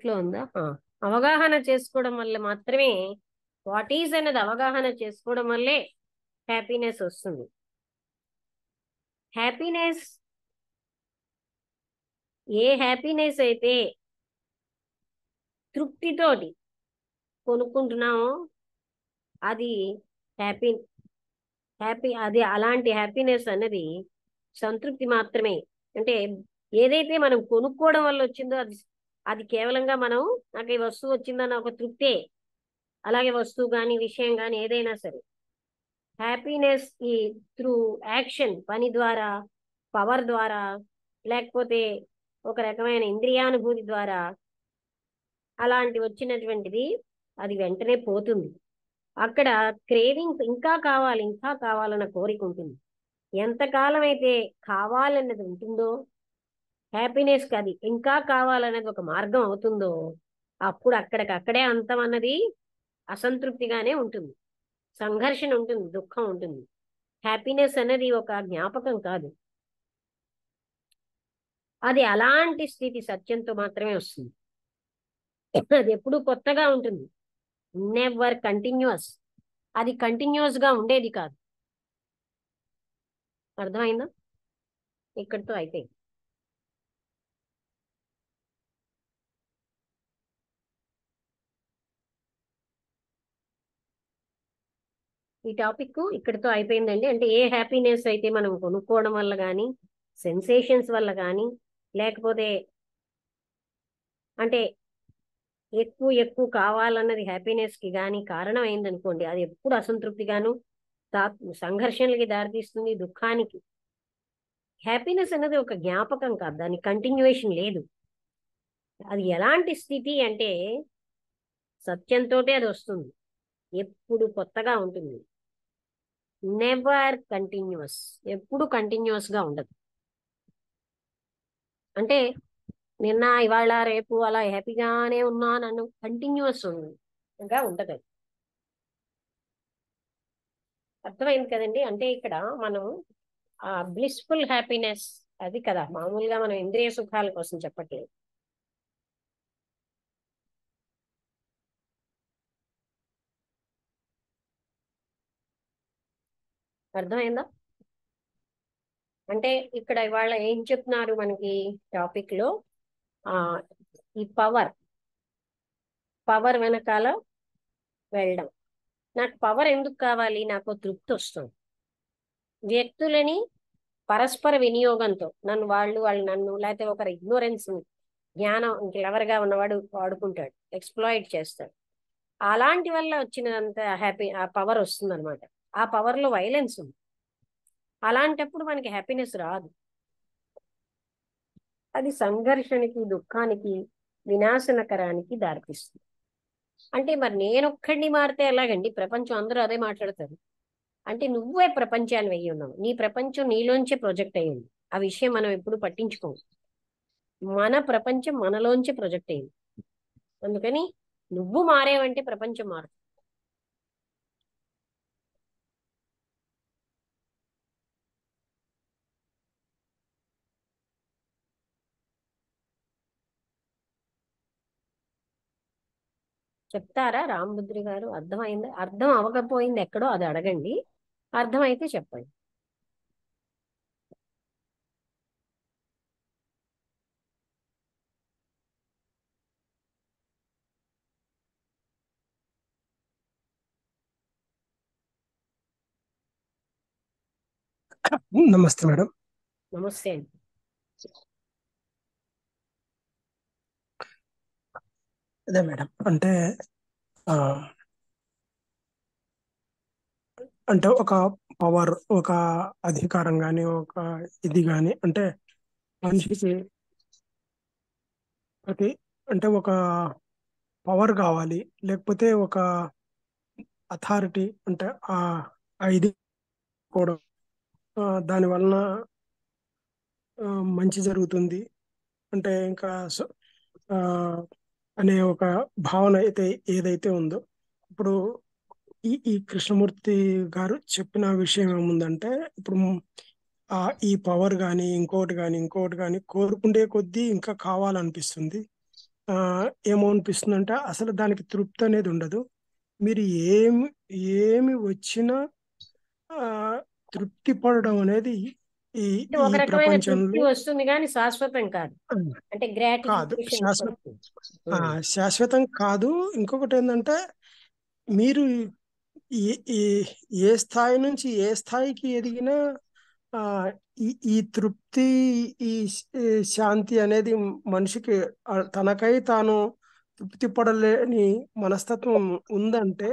లో ఉందా? అవగాహన చేసుకోవడం వల్ల మాత్రమే వాట్ ఈజ్ అనేది అవగాహన చేసుకోవడం వల్లే హ్యాపీనెస్ వస్తుంది. హ్యాపీనెస్, ఏ హ్యాపీనెస్ అయితే తృప్తితోటి కొనుక్కుంటున్నామో అది హ్యాపీ హ్యాపీ అది అలాంటి హ్యాపీనెస్ అన్నది సంతృప్తి మాత్రమే. అంటే ఏదైతే మనం కొనుక్కోవడం వల్ల వచ్చిందో అది అది కేవలంగా మనం నాకు ఈ వస్తువు వచ్చిందన్న ఒక తృప్తే. అలాగే వస్తువు కానీ విషయం కానీ ఏదైనా సరే హ్యాపీనెస్ ఈ త్రూ యాక్షన్, పని ద్వారా, పవర్ ద్వారా, లేకపోతే ఒక రకమైన ఇంద్రియానుభూతి ద్వారా అలాంటి వచ్చినటువంటిది అది వెంటనే పోతుంది. అక్కడ క్రేవింగ్ ఇంకా కావాలి ఇంకా కావాలన్న కోరిక ఉంటుంది. ఎంతకాలం అయితే కావాలన్నది ఉంటుందో, హ్యాపీనెస్ కి అది ఇంకా కావాలనేది ఒక మార్గం అవుతుందో, అప్పుడు అక్కడికక్కడే అంతం అన్నది అసంతృప్తిగానే ఉంటుంది. సంఘర్షణ ఉంటుంది, దుఃఖం ఉంటుంది. హ్యాపీనెస్ అనేది ఒక జ్ఞాపకం కాదు. అది అలాంటి స్థితి సత్యంతో మాత్రమే వస్తుంది. అది ఎప్పుడూ కొత్తగా ఉంటుంది, నెవర్ కంటిన్యూస్. అది కంటిన్యూస్ గా ఉండేది కాదు. అర్థమైందా? ఇక్కడితో అయిపోయింది. ఈ టాపిక్ ఇక్కడితో అయిపోయిందండి. అంటే ఏ హ్యాపీనెస్ అయితే మనం కొనుక్కోవడం వల్ల కానీ, సెన్సేషన్స్ వల్ల కానీ, లేకపోతే అంటే ఎక్కువ ఎక్కువ కావాలన్నది హ్యాపీనెస్ కి కానీ కారణం అయిందనుకోండి, అది ఎప్పుడు అసంతృప్తిగాను సంఘర్షణలకి దారితీస్తుంది, దుఃఖానికి. హ్యాపీనెస్ అనేది ఒక జ్ఞాపకం కాదు, దాని కంటిన్యూయేషన్ లేదు. అది ఎలాంటి స్థితి అంటే సత్యంతో అది వస్తుంది, ఎప్పుడు కొత్తగా ఉంటుంది, నెవర్ కంటిన్యూస్, ఎప్పుడు కంటిన్యూస్ గా ఉండదు. అంటే నిన్న ఇవాళ రేపు అలా హ్యాపీగానే ఉన్నా నన్ను కంటిన్యూస్ గా ఉండదు అది. అర్థమైంది కదండి? అంటే ఇక్కడ మనం ఆ బ్లిస్ఫుల్ హ్యాపీనెస్ అది కదా, మామూలుగా మనం ఇంద్రియ సుఖాల కోసం చెప్పట్లేదు. అర్థమైందా? అంటే ఇక్కడ ఇవాళ ఏం చెప్తున్నారు మనకి టాపిక్ లో, ఆ ఈ పవర్, పవర్ వెనకాల వెళ్ళడం. నాకు పవర్ ఎందుకు కావాలి? నాకు తృప్తి వస్తుంది. వ్యక్తులని పరస్పర వినియోగంతో నన్ను వాళ్ళు నన్ను, లేకపోతే ఒకరి ఇగ్నోరెన్స్, జ్ఞానం క్లెవర్ గా ఉన్నవాడు వాడుకుంటాడు, ఎక్స్ప్లాయిట్ చేస్తాడు. అలాంటి వల్ల వచ్చినంత హ్యాపీ ఆ పవర్ వస్తుంది అనమాట. ఆ పవర్ లో వైలెన్స్ ఉంది. అలాంటప్పుడు మనకి హ్యాపీనెస్ రాదు. అది సంఘర్షణకి, దుఃఖానికి, వినాశనకరానికి దారితీస్తుంది. అంటే మరి నేనొక్కడిని మారితే ఎలాగండి? ప్రపంచం అందరూ అదే మాట్లాడతారు. అంటే నువ్వే ప్రపంచాన్ని వెయ్యి ఉన్నావు, నీ ప్రపంచం నీలోంచే ప్రొజెక్ట్ అయ్యింది. ఆ విషయం మనం ఎప్పుడు పట్టించుకోము. మన ప్రపంచం మనలోంచే ప్రొజెక్ట్ అయ్యింది. అందుకని నువ్వు మారేవంటే ప్రపంచం మారుతుంది. చెప్తారా రామభద్రి గారు? అర్థమైందా? అర్థం అవ్వకపోయింది ఎక్కడో అది అడగండి, అర్థమైతే చెప్పండి. నమస్తే మేడం. నమస్తే అండి. అదే మేడం, అంటే ఆ, అంటే ఒక పవర్, ఒక అధికారం కానీ, ఒక ఇది కానీ, అంటే మనిషికి ప్రతి, అంటే ఒక పవర్ కావాలి, లేకపోతే ఒక అథారిటీ, అంటే ఆ ఆ ఇది కూడా దాని వలన ఆ, మంచి జరుగుతుంది. అంటే ఇంకా ఆ, అనే ఒక భావన అయితే ఏదైతే ఉందో, ఇప్పుడు ఈ కృష్ణమూర్తి గారు చెప్పిన విషయం ఏముందంటే, ఇప్పుడు ఆ ఈ పవర్ కానీ ఇంకోటి కానీ కోరుకుంటే కొద్దీ ఇంకా కావాలనిపిస్తుంది. ఆ, ఏమనిపిస్తుందంటే అసలు దానికి తృప్తి అనేది ఉండదు. మీరు ఏమి ఏమి వచ్చినా ఆ, తృప్తి పడడం అనేది ఈ అంటే ఈ ఒక రకమైన తృప్తి ప్రపంచంలో వస్తుంది కానీ శాశ్వతం కాదు. ఆ, అంటే కాదు, గ్రాటిఫికేషన్ వస్తుంది. ఉమ్. శాశ్వతం కాదు. ఇంకొకటి ఏంటంటే మీరు ఏ ఏ ఏ స్థాయి నుంచి ఏ స్థాయికి ఎదిగినా ఆ ఈ తృప్తి, ఈ శాంతి అనేది మనిషికి తనకై తాను తృప్తి పడలేని మనస్తత్వం ఉందంటే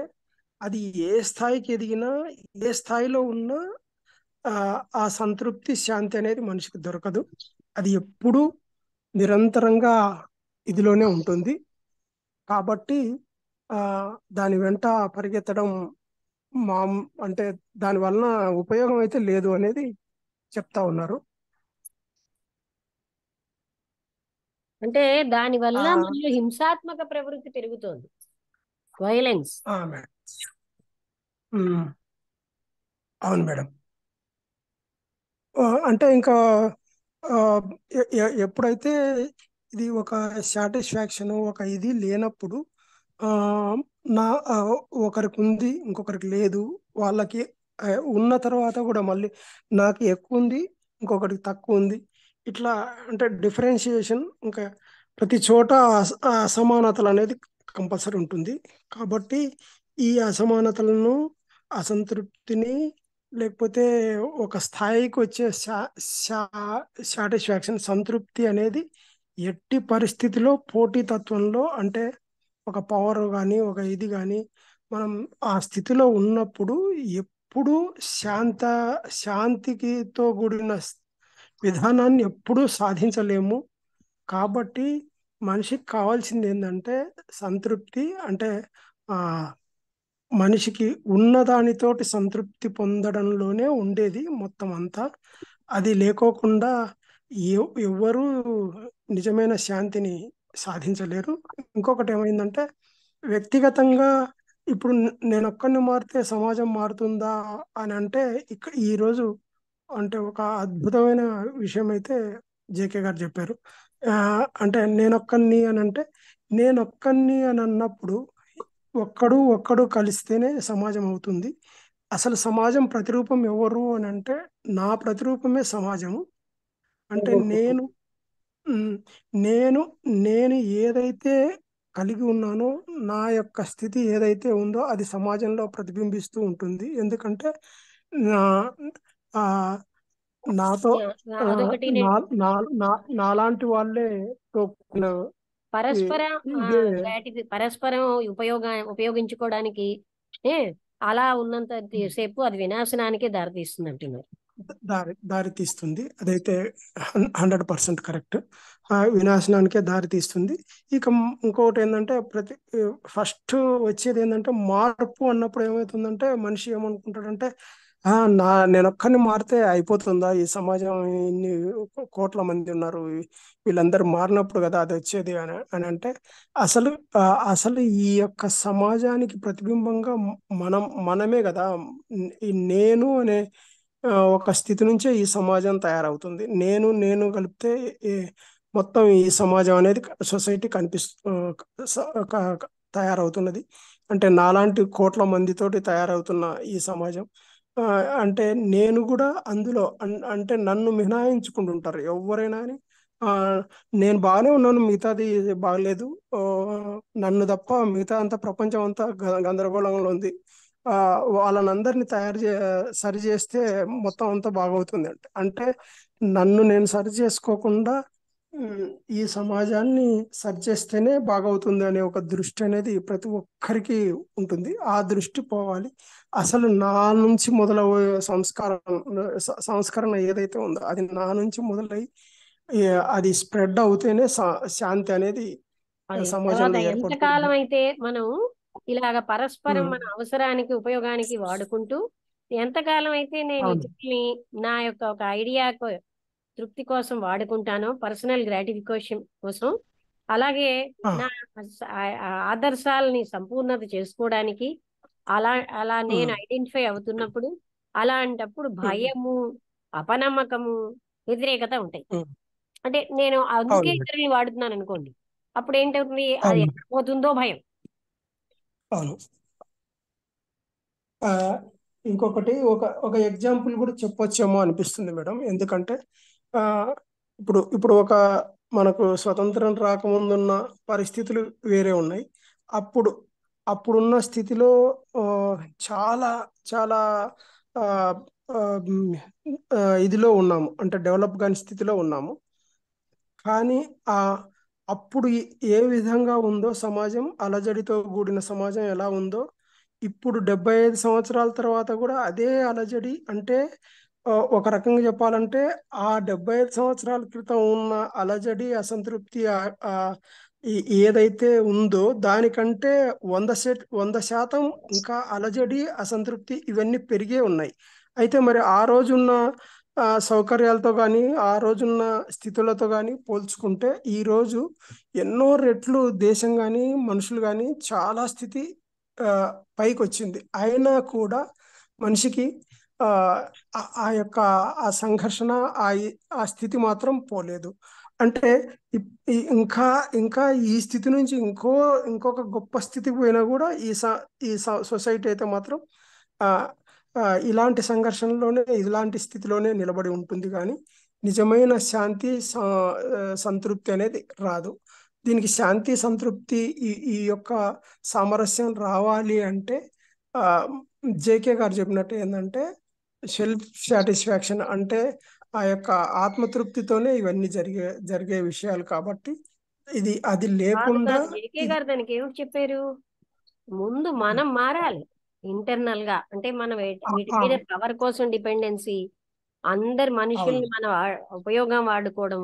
అది ఏ స్థాయికి ఎదిగినా, ఏ స్థాయిలో ఉన్నా ఆ ఆ సంతృప్తి శాంతి అనేది మనిషికి దొరకదు. అది ఎప్పుడూ నిరంతరంగా ఇదిలోనే ఉంటుంది. కాబట్టి ఆ దాని వెంట పరిగెత్తడం మా అంటే దాని వలన ఉపయోగం అయితే లేదు అనేది చెప్తా ఉన్నారు. అంటే దాని ఆ వల్ల మనలో హింసాత్మక ప్రవృత్తి పెరుగుతోంది, వైలెన్స్. మేడం. ఉమ్, అవును మేడం. అంటే ఇంకా ఆ, ఎప్పుడైతే ఇది ఒక సాటిస్ఫాక్షన్, ఒక ఇది లేనప్పుడు ఆ, నా ఒకరికి ఉంది ఇంకొకరికి లేదు. వాళ్ళకి ఆ, ఉన్న తర్వాత కూడా మళ్ళీ నాకు ఎక్కువ ఉంది, ఇంకొకరికి తక్కువ ఉంది. ఇట్లా అంటే డిఫరెన్షియేషన్ ఇంకా ప్రతి చోట అసమానతలు అనేది కంపల్సరీ ఉంటుంది. కాబట్టి ఈ అసమానతలను, అసంతృప్తిని, లేకపోతే ఒక స్థాయికి వచ్చే సాటిస్ఫాక్షన్, సంతృప్తి అనేది ఎట్టి పరిస్థితిలో పోటీతత్వంలో అంటే ఒక పవర్ కానీ ఒక ఇది కానీ మనం ఆ స్థితిలో ఉన్నప్పుడు ఎప్పుడూ శాంత శాంతికితో కూడిన విధానాన్ని ఎప్పుడూ సాధించలేము. కాబట్టి మనిషికి కావాల్సింది ఏంటంటే సంతృప్తి. అంటే ఆ మనిషికి ఉన్నదానితోటి సంతృప్తి పొందడంలోనే ఉండేది మొత్తం అంతా. అది లేకోకుండా ఎవ్వరూ నిజమైన శాంతిని సాధించలేరు. ఇంకొకటి ఏమైందంటే వ్యక్తిగతంగా ఇప్పుడు నేను ఒక్కడిని మారితే సమాజం మారుతుందా అని అంటే ఈరోజు అంటే ఒక అద్భుతమైన విషయం అయితే జేకే గారు చెప్పారు. ఆ, అంటే నేనొక్కడిని అని అన్నప్పుడు ఒక్కడు ఒక్కడు కలిస్తేనే సమాజం అవుతుంది. అసలు సమాజం ప్రతిరూపం ఎవరు అని అంటే నా ప్రతిరూపమే సమాజము. అంటే ఉమ్, నేను నేను ఏదైతే కలిగి ఉన్నానో, నా యొక్క స్థితి ఏదైతే ఉందో అది సమాజంలో ప్రతిబింబిస్తూ ఉంటుంది. ఎందుకంటే నా ఆ, నాతో ఆ, అదొకటి. నా నా నా నాలాంటి వాళ్ళే తోక్కున ఈ- పరస్పర ఇదే పరస్పరం ఉపయోగించుకోవడానికి ఏ అలా ఉన్నంత సేపు అది వినాశనానికి దారితీస్తుంది అంటున్నారు. దారి తీస్తుంది. అదైతే 100% కరెక్ట్. వినాశనానికే దారి తీస్తుంది. ఇక ఇంకొకటి ఏంటంటే ఫస్ట్ వచ్చేది ఏంటంటే మార్పు అన్నప్పుడు ఏమవుతుందంటే మనిషి ఏమనుకుంటాడంటే ఆ, నేను ఒక్కడిని మారితే అయిపోతుందా ఈ సమాజం, ఇన్ని కోట్ల మంది ఉన్నారు, వీళ్ళందరూ మారినప్పుడు కదా అది వచ్చేది అని అని అంటే అసలు ఆ, అసలు ఈ యొక్క సమాజానికి ప్రతిబింబంగా మనమే కదా. ఈ నేను అనే ఒక స్థితి నుంచే ఈ సమాజం తయారవుతుంది. నేను కలిపితే ఈ మొత్తం ఈ సమాజం అనేది సొసైటీ తయారవుతున్నది. అంటే నాలాంటి కోట్ల మందితోటి తయారవుతున్న ఈ సమాజం. ఆ, అంటే నేను కూడా అందులో అంటే నన్ను మినహాయించుకుంటుంటారు ఎవరైనా అని. ఆ, నేను బాగానే ఉన్నాను, మిగతాది బాగలేదు. ఆ, నన్ను తప్ప మిగతా అంతా ప్రపంచం అంతా గందరగోళంలో ఉంది. ఆ, వాళ్ళనందరినీ సరి చేస్తే మొత్తం అంతా బాగవుతుంది. అంటే నన్ను నేను సరి చేసుకోకుండా ఉమ్, ఈ సమాజాన్ని సరి చేస్తేనే బాగవుతుంది అనే ఒక దృష్టి అనేది ప్రతి ఒక్కరికి ఉంటుంది. ఆ దృష్టి పోవాలి. అసలు నా నుంచి మొదలయ్యే సంస్కరణ ఏదైతే ఉందో అది నా నుంచి మొదలై ఏ, అది స్ప్రెడ్ అవుతేనే శాంతి అనేది అది తర్వాత సమాజంలో ఎంతకాలం ఏర్పడుతుంది. అయితే మనం ఇలాగ పరస్పరం ఉమ్, మన అవసరానికి ఉపయోగానికి వాడుకుంటూ, ఎంతకాలం అయితే నేను అవును. ఇతరుల్ని నా యొక్క ఒక ఐడియా తృప్తి కోసం వాడుకుంటానో, పర్సనల్ గ్రాటిఫికేషన్ కోసం, అలాగే ఆ, నా ఆదర్శాలని సంపూర్ణత చేసుకోవడానికి అలా అలా నేను ఉమ్, ఐడెంటిఫై అవుతున్నప్పుడు, అలాంటప్పుడు ఉమ్, భయము, అపనమ్మకము, వ్యతిరేకత ఉంటాయి. ఉమ్, అంటే నేను అందుకే అవును మేడం. ఇతరుల్ని వాడుతున్నాను అనుకోండి, అప్పుడు ఏంటవుతుంది, అది అవును. ఎక్కడ పోతుందో భయం. అవును. ఆ, ఇంకొకటి ఒక ఒక ఎగ్జాంపుల్ కూడా చెప్పొచ్చేమో అనిపిస్తుంది మేడం. ఎందుకంటే ఆ, ఇప్పుడు ఇప్పుడు మనకు స్వతంత్రం రాకముందున్న పరిస్థితులు వేరే ఉన్నాయి. అప్పుడు అప్పుడున్న స్థితిలో ఆ, చాలా చాలా ఆ, ఆ, మ్, ఇదిలో ఉన్నాము, అంటే డెవలప్ కాని స్థితిలో ఉన్నాము. కానీ ఆ అప్పుడు ఏ విధంగా ఉందో సమాజం, అలజడితో కూడిన సమాజం ఎలా ఉందో, ఇప్పుడు 75 సంవత్సరాల తర్వాత కూడా అదే అలజడి. అంటే ఒక రకంగా చెప్పాలంటే ఆ 75 సంవత్సరాల క్రితం ఉన్న అలజడి, అసంతృప్తి ఏదైతే ఉందో దానికంటే 100% ఇంకా అలజడి, అసంతృప్తి ఇవన్నీ పెరిగే ఉన్నాయి. అయితే మరి ఆ రోజున్న సౌకర్యాలతో కానీ, ఆ రోజున్న స్థితులతో కానీ పోల్చుకుంటే ఈరోజు ఎన్నో రెట్లు దేశం కానీ, మనుషులు కానీ చాలా స్థితి ఆ, పైకి వచ్చింది. అయినా కూడా మనిషికి ఆ ఆ యొక్క ఆ సంఘర్షణ, ఆ స్థితి మాత్రం పోలేదు. అంటే ఇంకా ఇంకా ఈ స్థితి నుంచి ఇంకొక గొప్ప స్థితికి పోయినా కూడా ఈ సొసైటీ అయితే మాత్రం ఆ, ఇలాంటి సంఘర్షణలోనే, ఇలాంటి స్థితిలోనే నిలబడి ఉంటుంది. కానీ నిజమైన శాంతి, సంతృప్తి అనేది రాదు. దీనికి శాంతి, సంతృప్తి, ఈ యొక్క సామరస్యం రావాలి అంటే ఆ, జేకే గారు చెప్పినట్టు ఏంటంటే సెల్ఫ్ సాటిస్ఫాక్షన్, అంటే ఆ యొక్క ఆత్మతృప్తితోనే ఇవన్నీ జరిగే విషయాలు కాబట్టి అది కాదు లేకుండా కాదు, జేకే ఇది. గారు దానికి ఏమిటి చెప్పారు? ముందు మనం మారాలి ఇంటర్నల్ గా. అంటే మనం వీటి ఆ, మీద పవర్ కోసం డిపెండెన్సీ, అందరి అవును. మనుషుల్ని మన ఉపయోగం వాడుకోవడం,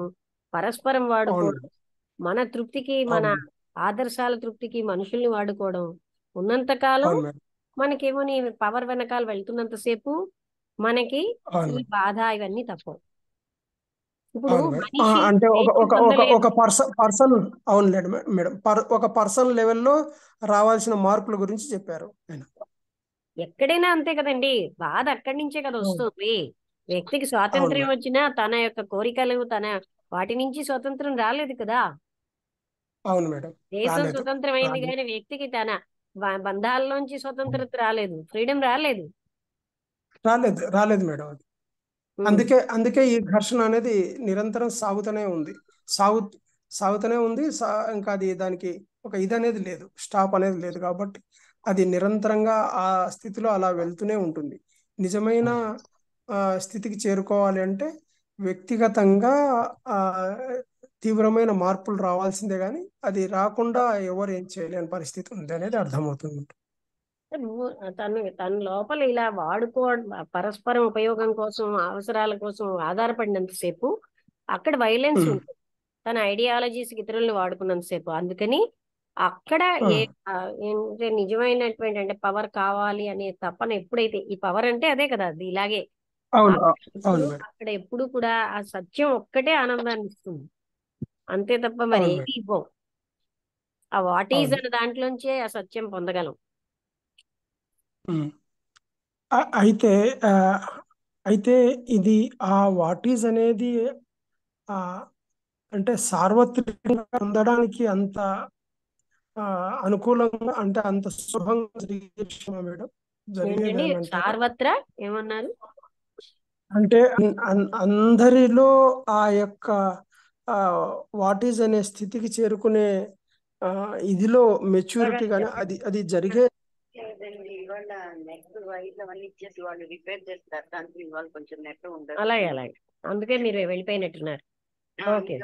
పరస్పరం అవును వాడుకోవడం, మేడం. మన తృప్తికి, మన అవును. ఆదర్శాల తృప్తికి మనుషుల్ని వాడుకోవడం ఉన్నంత కాలం అవును మేడం. మనకేమో నీ పవర్ వెనకాల వెళ్తున్నంత సేపు మనకి అవును ఈ మేడం. బాధ ఇవన్నీ తప్పవు. ఇప్పుడు అవును మేడం. మనిషి అంటే ఒక స్వేచ్ఛ ఒక ఒక పొందలేదు. ఒక పర్సన్ అవును మేడం. మేడం ఒక పర్సన్ లెవెల్లో రావాల్సిన మార్పుల గురించి చెప్పారు ఆయన. ఎక్కడైనా అంతే కదండి, బాధ అక్కడి నుంచే కదా అవును. వస్తుంది. వ్యక్తికి అవును స్వాతంత్ర్యం మేడం. వచ్చినా తన యొక్క కోరికలు, తన వాటి నుంచి స్వతంత్రం రాలేదు కదా. అవును మేడం. దేశం రాలేదు. స్వతంత్రం అయింది రాలేదు. కానీ వ్యక్తికి తన బంధాల్లోంచి స్వతంత్రత రాలేదు, ఫ్రీడమ్ రాలేదు. రాలేదు. రాలేదు మేడం. ఉమ్. అందుకే ఈ ఘర్షణ అనేది నిరంతరం సాగుతూనే ఉంది. సాగు సాగుతూనే ఉంది. ఇంకా దానికి ఒక ఇది అనేది లేదు, స్టాప్ అనేది లేదు. కాబట్టి అది నిరంతరంగా ఆ స్థితిలో అలా వెళ్తూనే ఉంటుంది. నిజమైన స్థితికి చేరుకోవాలి అంటే వ్యక్తిగతంగా ఆ, తీవ్రమైన మార్పులు రావాల్సిందే, కానీ అది రాకుండా ఎవరు ఏం చేయలేని పరిస్థితి ఉంది అనేది అర్థమవుతుంది. నువ్వు తన లోపల ఇలా పరస్పరం ఉపయోగం కోసం, అవసరాల కోసం ఆధారపడినంతసేపు అక్కడ వైలెన్స్ ఉమ్. ఉంటుంది. తన ఐడియాలజీస్ ఇతరులను వాడుకున్నంతసేపు. అందుకని అక్కడ ఆ, ఏ ఏంటంటే నిజమైనటువంటి అంటే పవర్ కావాలి అనే తపన ఎప్పుడైతే, ఈ పవర్ అంటే అదే కదా, అది ఇలాగే అవును. ఇప్పుడు అవును మేడం. అక్కడ ఎప్పుడు కూడా ఆ సత్యం ఒక్కటే ఆనందాన్ని ఇస్తుంది. అంతే తప్ప మరి అవును ఏది మేడం. ఇవ్వవు. ఆ వాట్ ఈజ్ అవును. అనే దాంట్లోంచే ఆ సత్యం పొందగలం. ఉమ్. అయితే ఆ, అయితే ఇది ఆ వాట్ ఈజ్ అనేది ఆ, అంటే సార్వత్రికంగా పొందడానికి అంత ఆ, అనుకూలంగా, అంటే అంత సులభంగా జరిగే విషయమా మేడం? ఏంటండి జరిగేదని అంటారా? సార్వత్రా ఏమన్నారు? అంటే అందరిలో ఆ యొక్క వాట్ ఈజ్ అనే స్థితికి చేరుకునే ఆ, ఇదిలో మెచ్యూరిటీ కానీ అది అది జరిగే. లేదండి, ఇవాళ నెట్ వైర్లు అవన్నీ ఇచ్చేసి వాళ్ళు రిపేర్ చేస్తారు. దానికి ఇవాళ కొంచెం నెట్ ఉండదు. అలాగే అలాగే, అందుకే మీరు వెళ్ళిపోయినట్టున్నారు. ఓకే,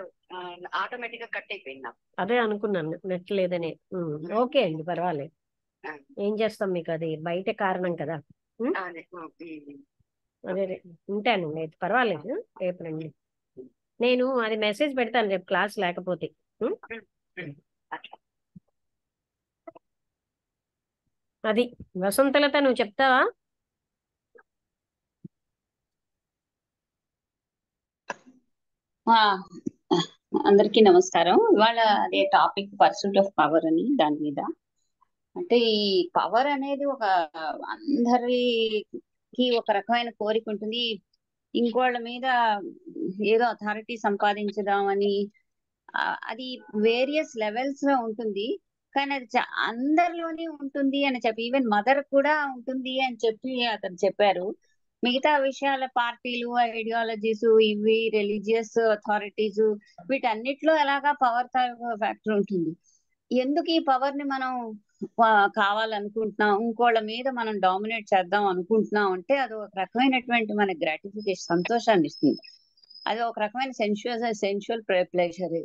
ఆటోమేటిక్ గా కట్ అయిపోయింది నాకు. అదే అనుకున్నాను నెట్ లేదని. ఓకే అండి, పర్వాలేదు. ఆ, ఏం చేస్తాం, మీకు అది బయట కారణం కదా. ఉమ్, అదే అదే ఉంటాను, లేదు పర్వాలేదు, రేపు రండి. నేను అది మెసేజ్ పెడతాను రేపు క్లాస్ లేకపోతే. ఉమ్, అట్లా. అది వసంతలత నువ్వు చెప్తావా? ఆ, అందరికీ నమస్కారం. ఇవాళ అదే టాపిక్ పర్సూట్ ఆఫ్ పవర్ అని, దాని మీద. అంటే ఈ పవర్ అనేది అందరికి ఒక రకమైన కోరిక ఉంటుంది. ఇంకోళ్ళ మీద ఏదో అథారిటీ సంపాదించుదామని, అది వేరియస్ లెవెల్స్ లో ఉంటుంది. కానీ అది అందరిలోనే ఉంటుంది అని చెప్పి, ఈవెన్ మదర్ కూడా ఉంటుంది అని చెప్పి అతను చెప్పారు. మిగతా విషయాల పార్టీలు, ఐడియాలజీస్, ఇవి రిలీజియస్ అథారిటీస్, వీటన్నిటిలో ఎలాగా పవర్ ఫ్యాక్టర్ ఉంటుంది. ఎందుకు ఈ పవర్ ని మనం కావాలనుకుంటున్నాం, ఇంకోళ్ళ మీద మనం డామినేట్ చేద్దాం అనుకుంటున్నాం అంటే అది ఒక రకమైనటువంటి మన గ్రాటిఫికేషన్, సంతోషాన్ని ఇస్తుంది. అది ఒక రకమైన సెన్షువల్ ప్లెజర్.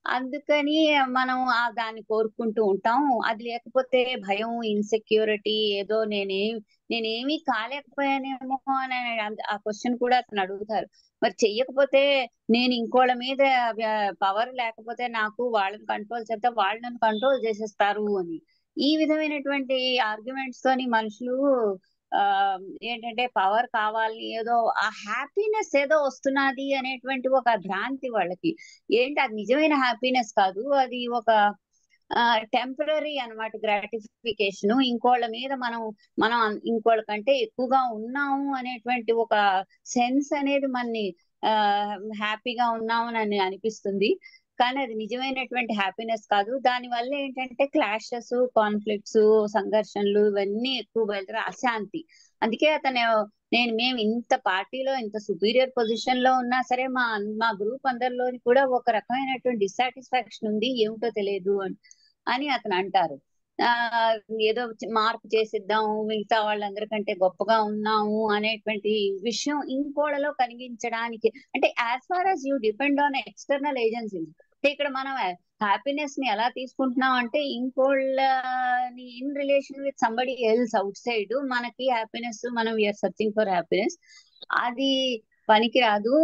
అందుకని మనం దాన్ని కోరుకుంటూ ఉంటాం. అది లేకపోతే భయం, ఇన్సెక్యూరిటీ, ఏదో నేనేమీ కాలేకపోయానేమో అని ఆ క్వశ్చన్ కూడా అతను అడుగుతారు. మరి చెయ్యకపోతే నేను ఇంకోళ్ళ మీద పవర్ లేకపోతే నాకు వాళ్ళని కంట్రోల్ చేస్తే వాళ్ళు నన్ను కంట్రోల్ చేసేస్తారు అని. ఈ విధమైనటువంటి ఆర్గ్యుమెంట్స్ తోని మనుషులు ఏంటంటే పవర్ కావాలి, ఏదో ఆ హ్యాపీనెస్ ఏదో వస్తున్నది అనేటువంటి ఒక భ్రాంతి వాళ్ళకి. ఏంటి అది నిజమైన హ్యాపీనెస్ కాదు, అది ఒక టెంపరీ అన్నమాట గ్రాటిఫికేషన్. ఇంకోళ్ళ మీద మనం ఇంకోళ్ళ కంటే ఎక్కువగా ఉన్నాము అనేటువంటి ఒక సెన్స్ అనేది మనని హ్యాపీగా ఉన్నాము అని అనిపిస్తుంది. కానీ అది నిజమైనటువంటి హ్యాపీనెస్ కాదు. దాని వల్ల ఏంటంటే క్లాషెస్, కాన్ఫ్లిక్ట్స్, సంఘర్షణలు ఇవన్నీ ఎక్కువ వెళ్తారు, అశాంతి. అందుకే మేము ఇంత పార్టీలో ఇంత సుపీరియర్ పొజిషన్ లో ఉన్నా సరే మా గ్రూప్ అందరిలోని కూడా ఒక రకమైనటువంటి డిస్సాటిస్ఫాక్షన్ ఉంది, ఏమిటో తెలియదు అని అతను అంటారు. ఏదో మార్పు చేసిద్దాం, మిగతా వాళ్ళందరికంటే గొప్పగా ఉన్నాము అనేటువంటి విషయం ఇంకోళ్ళలో కలిగించడానికి, అంటే as far as you depend on external agencies. ఇక్కడ మనం హ్యాపీనెస్ ని ఎలా తీసుకుంటున్నాం అంటే ఇంకోళ్ళని in relation with somebody else outside మనకి హ్యాపీనెస్, మనం వీఆర్ సర్చింగ్ ఫర్ హ్యాపీనెస్, అది పనికిరాదు.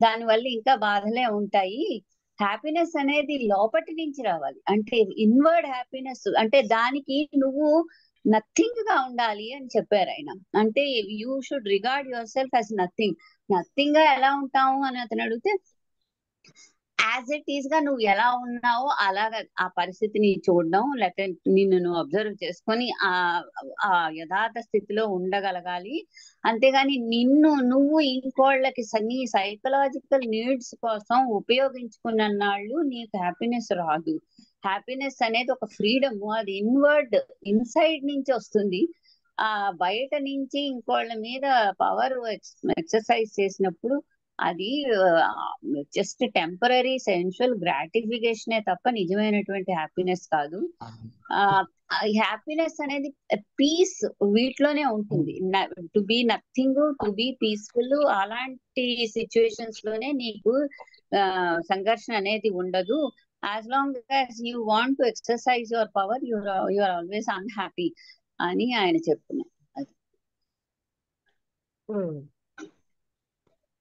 దానివల్ల ఇంకా బాధలే ఉంటాయి. హ్యాపీనెస్ అనేది లోపటి నుంచి రావాలి, అంటే ఇన్వర్డ్ హ్యాపీనెస్. అంటే దానికి నువ్వు నథింగ్ గా ఉండాలి అని చెప్పారు ఆయన. అంటే you should regard your self as nothing గా ఎలా ఉంటావు అని అతను అడిగితే, యాజ్ ఇట్ ఈస్ గా నువ్వు ఎలా ఉన్నావో అలాగా ఆ పరిస్థితిని చూడడం, లేకపోతే నిన్ను నువ్వు అబ్జర్వ్ చేసుకొని ఆ యథార్థ స్థితిలో ఉండగలగాలి. అంతేగాని నువ్వు ఇంకోళ్ళకి నీ సైకలాజికల్ నీడ్స్ కోసం ఉపయోగించుకున్న నాళ్ళు నీకు హ్యాపీనెస్ రాదు. హ్యాపీనెస్ అనేది ఒక ఫ్రీడమ్, అది ఇన్సైడ్ నుంచి వస్తుంది. బయట నుంచి ఇంకోళ్ళ మీద పవర్ ఎక్సర్సైజ్ చేసినప్పుడు అది జస్ట్ టెంపరీ సెన్షువల్ గ్రాటిఫికేషనే తప్ప నిజమైనటువంటి హ్యాపీనెస్ కాదు. హ్యాపీనెస్ అనేది పీస్ వీటిలోనే ఉంటుంది. To be nothing, to be peaceful, అలాంటి సిచ్యువేషన్స్ లోనే నీకు సంఘర్షణ అనేది ఉండదు. As long as you want to exercise your power, you are always unhappy అని ఆయన చెప్తున్నారు.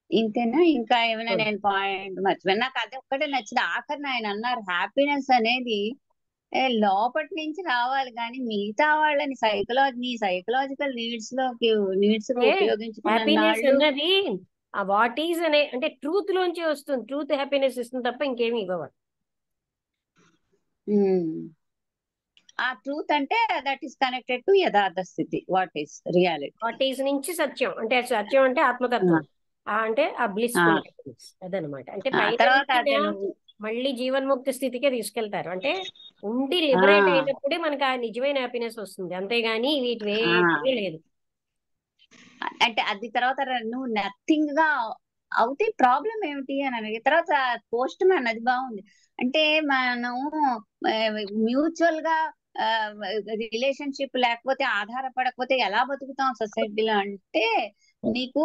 ఇంతేనా? ఇంకా ఏమైనా నేను పాయింట్ మర్చిపోయాను? నాకు అది ఒక్కటే నచ్చింది. ఆఖరిని ఆయన అన్నారు హ్యాపీనెస్ అనేది లోపటి నుంచి రావాలి, కానీ మిగతా వాళ్ళని సైకలాజికల్ నీడ్స్ ఉపయోగించుకున్న హ్యాపీనెస్ నాళ్ళు అన్నది వాట్ ఈజ్ అనే అంటే ట్రూత్ లోంచి వస్తుంది. ట్రూత్ హ్యాపీనెస్ ఇస్తుంది తప్ప ఇంకేమీ ఇవ్వవాలి. ఆ ట్రూత్ అంటే దట్ ఈస్ కనెక్టెడ్ టు యథార్థ స్థితి, what is reality. What is నుంచి సత్యం, అంటే సత్యం అంటే ఆత్మతత్వం, అంటే ఆ బ్లిస్ఫుల్ హ్యాపీనెస్ అదనమాట. అంటే పైన తర్వాత మళ్ళీ జీవన్ముక్తి స్థితికే తీసుకెళ్తారు. అంటే ఉండి లిబరేట్ అయినప్పుడే మనకి ఆ నిజమైన హ్యాపీనెస్ వస్తుంది, అంతేగాని వీటి లేదు. అంటే అది తర్వాత నువ్వు నథింగ్ గా అవుతే ప్రాబ్లం ఏమిటి అని అడిగిన తర్వాత పోస్ట్ మ్యాన్ అది బాగుంది. అంటే మనం మ్యూచువల్ గా రిలేషన్షిప్ లేకపోతే ఆధారపడకపోతే ఎలా బతుకుతాం సొసైటీలో అంటే, నీకు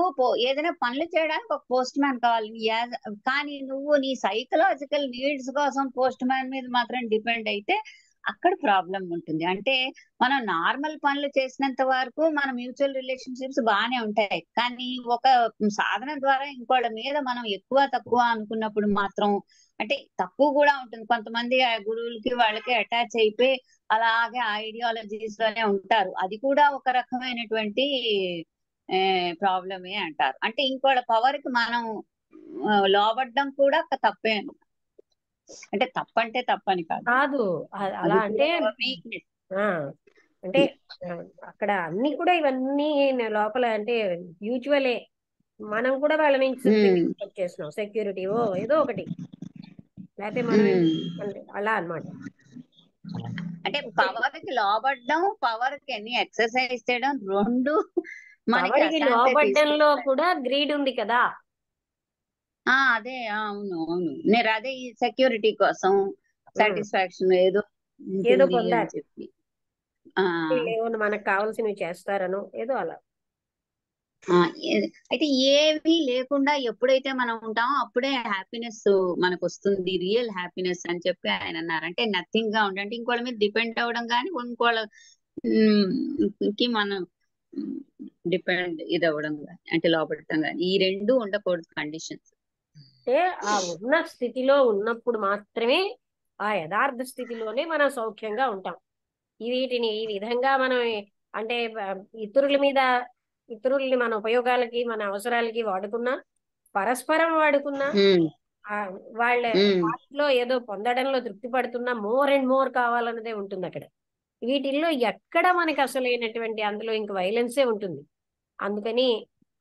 ఏదైనా పనులు చేయడానికి ఒక పోస్ట్ మ్యాన్ కావాలి. కానీ నువ్వు నీ సైకలాజికల్ నీడ్స్ కోసం పోస్ట్ మ్యాన్ మీద మాత్రం డిపెండ్ అయితే అక్కడ ప్రాబ్లం ఉంటుంది. అంటే మనం నార్మల్ పనులు చేసినంత వరకు మన మ్యూచువల్ రిలేషన్షిప్స్ బాగానే ఉంటాయి, కానీ ఒక సాధన ద్వారా ఇంకోళ్ళ మీద మనం ఎక్కువ తక్కువ అనుకున్నప్పుడు మాత్రం, అంటే తక్కువ కూడా ఉంటుంది. కొంతమంది గురువులకి వాళ్ళకి అటాచ్ అయిపోయి అలాగే ఐడియాలజీస్ లోనే ఉంటారు, అది కూడా ఒక రకమైనటువంటి ప్రాబ్లమే అంటారు. అంటే ఇంకోళ్ళ పవర్ కి మనం లోబడ్డం కూడా తప్పే. అంటే తప్పంటే తప్పని కాదు, అలా అంటే వీక్నెస్. అంటే అక్కడ అన్ని కూడా ఇవన్నీ లోపల అంటే యూజువలే మనం కూడా వాళ్ళ నుంచి చేస్తున్నాం. సెక్యూరిటీ ఏదో ఒకటి లేకపోతే మనం ఉమ్. అలా అన్నమాట. అంటే పవర్ కి లోబడ్డం, పవర్ కి అన్ని ఎక్సర్సైజ్ చేయడం, రెండు మనకి పవర్కి అశాంతి లోబడ్డంలో తీసుకొస్తాయి. కూడా గ్రీడ్ ఉంది కదా. అదే అవును అవును, నేను అదే ఈ సెక్యూరిటీ కోసం ఉమ్, సాటిస్ఫాక్షన్ ఏదో ఏదో ఉంటుంది అని పొందాలి, చెప్పి. ఆ ఏవో మనకు కావాల్సినవి చేస్తారనో ఏదో అలా. ఆ, అయితే ఏమీ లేకుండా ఎప్పుడైతే మనం ఉంటామో అప్పుడే హ్యాపీనెస్ మనకు వస్తుంది, రియల్ హ్యాపీనెస్ అని చెప్పి ఆయన అన్నారు. అంటే నథింగ్ గా ఉండంటే ఇంకోళ్ళ మీద డిపెండ్ అవ్వడం కానీ ఇంకోళ్ళ కి మనం ఇది అవ్వడం కానీ, అంటే లోపడటం కానీ, ఈ రెండు ఉండకూడదు కండిషన్స్. అంటే ఆ ఉన్న స్థితిలో ఉన్నప్పుడు మాత్రమే, ఆ యథార్థ స్థితిలోనే మనం సౌఖ్యంగా ఉంటాం. వీటిని ఈ విధంగా మనం అంటే ఇతరుల మీద, ఇతరుల్ని మన ఉపయోగాలకి మన అవసరాలకి వాడుకున్నా, పరస్పరం వాడుకున్నా, ఆ వాళ్ళ వాటిలో ఏదో పొందడంలో తృప్తి పడుతున్నా, మోర్ అండ్ మోర్ కావాలన్నదే ఉంటుంది అక్కడ. వీటిల్లో ఎక్కడ మనకి అసలైనటువంటి అందులో ఇంక వైలెన్సే ఉంటుంది. అందుకని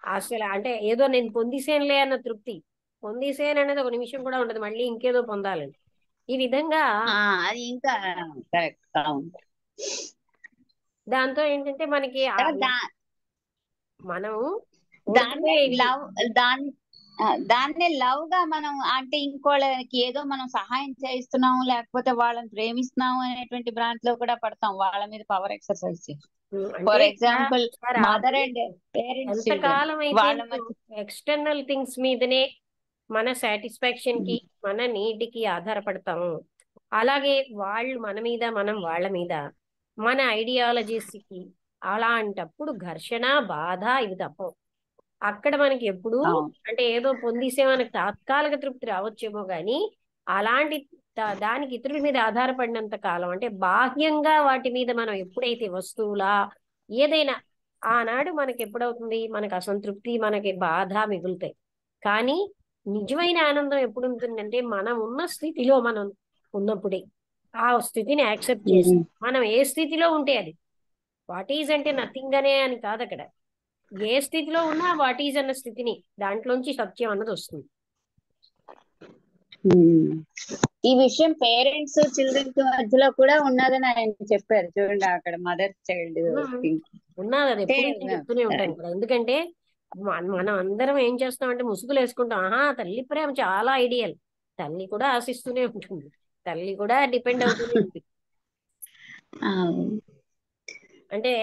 అసలు అంటే ఏదో నేను పొందిసేనులే అన్న తృప్తి, పొందిసేను అనేది ఒక నిమిషం కూడా ఉండదు, మళ్ళీ ఇంకేదో పొందాలని. ఈ విధంగా అది ఇంకా కరెక్ట్. అవును. దాంతో ఏంటంటే మనకి మనం దాన్నే లవ్, దాన్నే లవ్ గా మనం, అంటే ఇంకోళ్ళకి ఏదో మనం సహాయం చేయిస్తున్నాము లేకపోతే వాళ్ళని ప్రేమిస్తున్నాము అనేటువంటి బ్రాంచ్ లో కూడా పడతాం, వాళ్ళ మీద పవర్ ఎక్సర్సైజ్ చేసి. అంటే for example sir mother and parents, children ఎంతకాలం అయితే వాళ్ళ మధ్య. ఎక్స్టర్నల్ థింగ్స్ మీదనే మన సాటిస్ఫాక్షన్ కి మన నీటికి ఆధారపడతాము, అలాగే వాళ్ళు మన మీద మనం వాళ్ళ మీద, మన ఐడియాలజీస్ కి, అలాంటప్పుడు ఘర్షణ బాధ ఇవి తప్పవు. అక్కడ మనకి ఎప్పుడు అవును. అంటే ఏదో పొందిసే మనకి తాత్కాలిక తృప్తి రావచ్చేమో గానీ, అలాంటి దానికి ఇతరుల మీద ఆధారపడినంత కాలం, అంటే బాహ్యంగా వాటి మీద మనం ఎప్పుడైతే వస్తువులా ఏదైనా, ఆనాడు మనకి ఎప్పుడవుతుంది, మనకి అసంతృప్తి మనకి బాధ మిగులుతాయి. కానీ నిజమైన ఆనందం ఎప్పుడు ఉంటుందంటే మనం ఉన్న స్థితిలో మనం ఉన్నప్పుడే. ఆ స్థితిని యాక్సెప్ట్ చేసి మనం ఏ స్థితిలో ఉంటే అది, వాట్ ఈజ్ అంటే నథింగ్ అనే అని కాదు అక్కడ, ఏ స్థితిలో ఉన్నా వాట్ ఈజ్ అన్న స్థితిని, దాంట్లోంచి సత్యం అన్నది వస్తుంది. ఈ విషయం పేరెంట్స్ చిల్డ్రన్ కి మధ్యలో కూడా ఉన్నదని ఆయన చెప్పారు చూడండి, అక్కడ మదర్ చైల్డ్ ఉన్నది, అది ఎప్పుడు నేను చెప్తూనే ఉంటాను ఇక్కడ. ఎందుకంటే మనం అందరం ఏం చేస్తామంటే ముసుగులు వేసుకుంటాం. తల్లి ప్రేమ చాలా ఐడియల్, తల్లి కూడా ఆశిస్తూనే ఉంటుంది, తల్లి కూడా డిపెండ్ అవుతూనే ఉంటుంది. అంటే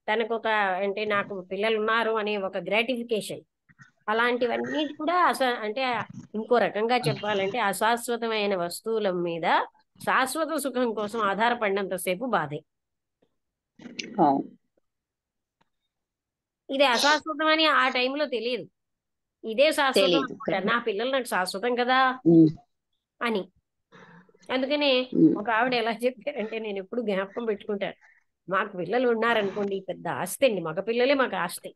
తనకు ఒక, అంటే నాకు పిల్లలు ఉన్నారు అనే ఒక గ్రాటిఫికేషన్, అలాంటివన్నీ కూడా అంటే ఇంకో రకంగా చెప్పాలంటే అశాశ్వతమైన వస్తువుల మీద శాశ్వత సుఖం కోసం ఆధారపడినంతసేపు బాధే. ఇది అశాశ్వతం అని ఆ టైంలో తెలియదు, ఇదే శాశ్వతం అనుకుంటారు, నా పిల్లలు నాకు శాశ్వతం కదా అని. అందుకనే ఒక ఆవిడ ఎలా చెప్పారంటే, నేను ఎప్పుడు జ్ఞాపకం పెట్టుకుంటాను, మాకు పిల్లలు ఉన్నారనుకోండి పెద్ద ఆస్తి అండి, మగ పిల్లలే మాకు ఆస్తి,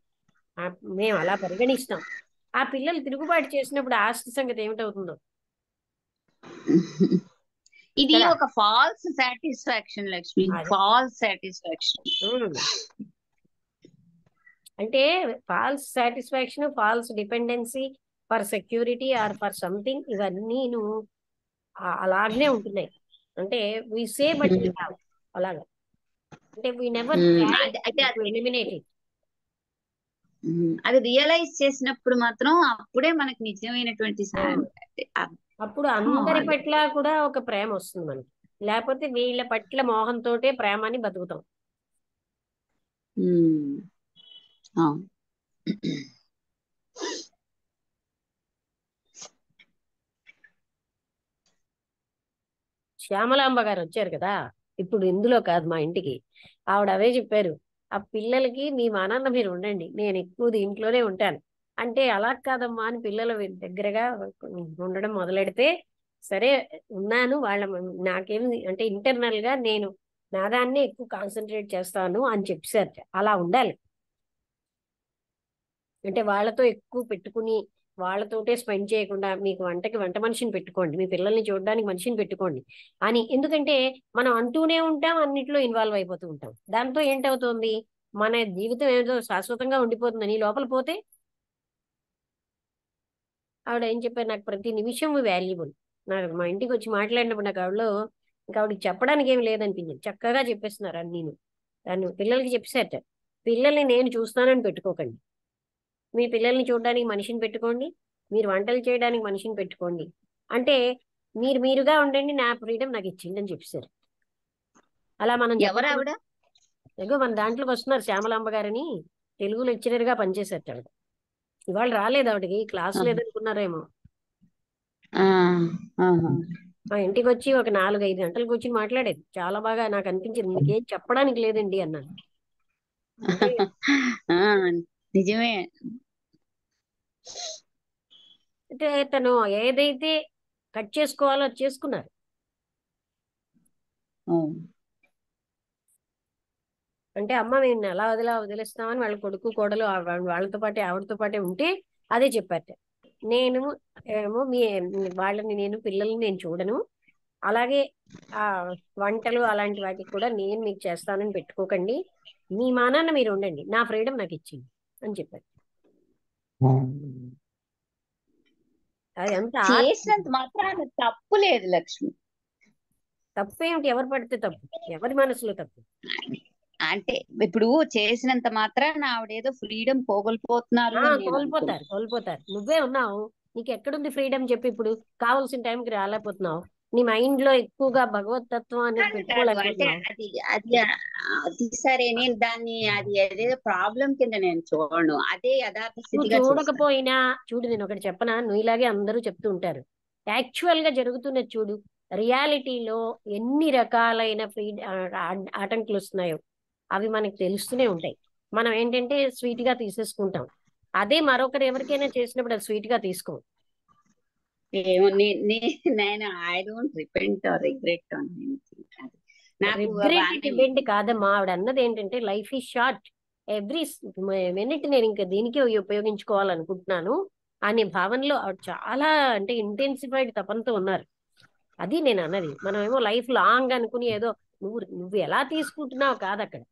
మేము అలా పరిగణిస్తాం. ఆ పిల్లలు తిరుగుబాటు చేసినప్పుడు ఆస్తి సంగతి ఏమిటవుతుందో. ఇది ఒక false satisfaction Lakshmi, false satisfaction. అంటే false satisfaction, false dependency for security or for something, ఇవన్నీ అలాగనే ఉంటున్నాయి. అంటే వి సే బట్ వి హావ్, అలాగా. అంటే వి నెవర్ ఎలిమినేట్ ఇట్. అది రియలైజ్ చేసినప్పుడు మాత్రం అప్పుడే మనకి నిజమైనటువంటి అప్పుడు అందరి పట్ల కూడా ఒక ప్రేమ వస్తుంది మనకి, లేకపోతే వీళ్ళ పట్ల మోహంతోటే ప్రేమ అని బతుకుతాం. శ్యామలాంబ గారు వచ్చారు కదా ఇప్పుడు, ఇందులో కాదు మా ఇంటికి, ఆవిడ అవే చెప్పారు, ఆ పిల్లలకి మీ మానాన్న మీరు ఉండండి, నేను ఎక్కువ దీంట్లోనే ఉంటాను అంటే, అలా కాదమ్మా అని పిల్లల దగ్గరగా ఉండడం మొదలెడితే, సరే ఉన్నాను వాళ్ళ, నాకేమి అంటే ఇంటర్నల్ గా నేను నా దాన్నే ఎక్కువ కాన్సన్ట్రేట్ చేస్తాను అని చెప్పారు. అలా ఉండాలి, అంటే వాళ్ళతో ఎక్కువ పెట్టుకుని వాళ్ళతోటే స్పెండ్ చేయకుండా, మీకు వంట మనిషిని పెట్టుకోండి, మీ పిల్లల్ని చూడడానికి మనిషిని పెట్టుకోండి అని. ఎందుకంటే మనం అంటూనే ఉంటాం, అన్నిట్లో ఇన్వాల్వ్ అయిపోతూ ఉంటాం. దాంతో ఏంటవుతుంది, మన జీవితం ఏదో శాశ్వతంగా ఉండిపోతుందని లోపల పోతే. ఆవిడ ఏం చెప్పారు, నాకు ప్రతి నిమిషం వాల్యుబుల్, నాకు మా ఇంటికి వచ్చి మాట్లాడినప్పుడు నాకు ఆవిడలో ఇంకా ఆవిడకి చెప్పడానికి ఏమి లేదనిపించింది. చక్కగా చెప్పేస్తున్నారు అని నేను దాన్ని పిల్లలకి చెప్పేసేట, పిల్లల్ని నేను చూస్తానని పెట్టుకోకండి, మీ పిల్లల్ని చూడడానికి మనిషిని పెట్టుకోండి, మీరు వంటలు చేయడానికి మనిషిని పెట్టుకోండి, అంటే మీరు మీరుగా ఉండండి, నా ఫ్రీడమ్ నాకు ఇచ్చింది అని చెప్పేశారు. అలా మనం ఎవరు చెప్పడం. ఆవిడ? ఎగో మన దాంట్లోకి వస్తున్నారు శ్యామలాంబ గారని, తెలుగు లెక్చరర్ గా పనిచేశారు ఆవిడ. ఇవాళ రాలేదు, ఆవిడకి క్లాస్ ఆహా. లేదనుకున్నారేమో. ఆ, ఆహా. మా ఇంటికి వచ్చి ఒక 4-5 గంటలు కూర్చుని మాట్లాడేది. చాలా బాగా నాకు అనిపించింది, మీకేం చెప్పడానికి లేదండి అన్నాను. అంటే ఆ, నిజమే. అంటే తను ఏదైతే కట్ చేసుకోవాలో అది చేసుకున్నారు. అవును. అంటే అమ్మ మేము ఎలా వదిలేస్తామని వాళ్ళ కొడుకు కోడలు వాళ్ళతో పాటే ఆవిడతో పాటే ఉంటే అదే చెప్పారట. నేను ఏమో వాళ్ళని నేను పిల్లల్ని నేను చూడను, అలాగే ఆ వంటలు అలాంటి వాటికి కూడా నేను మీకు చేస్తానని పెట్టుకోకండి, మీ మానాన్న మీరు ఉండండి, నా ఫ్రీడమ్ నాకు ఇచ్చింది అని చెప్పారు. అది అంత చేసినంత మాత్రాన తప్పు లేదు లక్ష్మి. తప్పేమిటి, ఎవరు పడితే తప్పు, ఎవరి మనసులో తప్పు. అంటే ఇప్పుడు చేసినంత మాత్రాన ఆవిడేదో ఫ్రీడమ్ పోగొలిపోతున్నారు అని నేను అనుకున్నాను. కోల్పోతారు. నువ్వే ఉన్నావు, నీకు ఎక్కడుంది ఫ్రీడమ్ చెప్పి? ఇప్పుడు కావాల్సిన టైంకి రాలేకపోతున్నావు, నీ మైండ్ లో ఎక్కువగా భగవత్ తత్వం అనేది కాదు అంటే పెట్టుకోలేకపోతున్నావు. అది అది అది సరే, నేను దాన్ని అది ఏదేదో ప్రాబ్లం కింద నేను చూడను, అదే యథార్థ నువ్వు స్థితిగా చూస్తాను. చూడకపోయినా చూడు, నేను ఒకటి చెప్పనా, నువ్వు ఇలాగే అందరూ చెప్తూ ఉంటారు, యాక్చువల్ గా జరుగుతున్నది చూడు. రియాలిటీలో ఎన్ని రకాలైన ఆటంకులు వస్తున్నాయో అవి మనకి తెలుస్తూనే ఉంటాయి. మనం ఏంటంటే స్వీట్ గా తీసేసుకుంటాం, అదే మరొకరు ఎవరికైనా చేసినప్పుడు అది స్వీట్ గా తీసుకోం. ఏమో నేను I don't repent or regret on anything. నాకు రిగ్రెట్ అంటే డిపెండ్ కాదమ్మా, ఆవిడ అన్నది ఏంటంటే life is short, every minute నేను ఇంకా దీనికే ఉపయోగించుకోవాలనుకుంటున్నాను అనే భావనలో ఆవిడ చాలా అంటే ఇంటెన్సిఫైడ్ తపంతో ఉన్నారు. అది నేను అన్నది. మనం ఏమో లైఫ్ లాంగ్ అనుకుని ఏదో నువ్వు నువ్వు ఎలా తీసుకుంటున్నావు కాదు అక్కడ.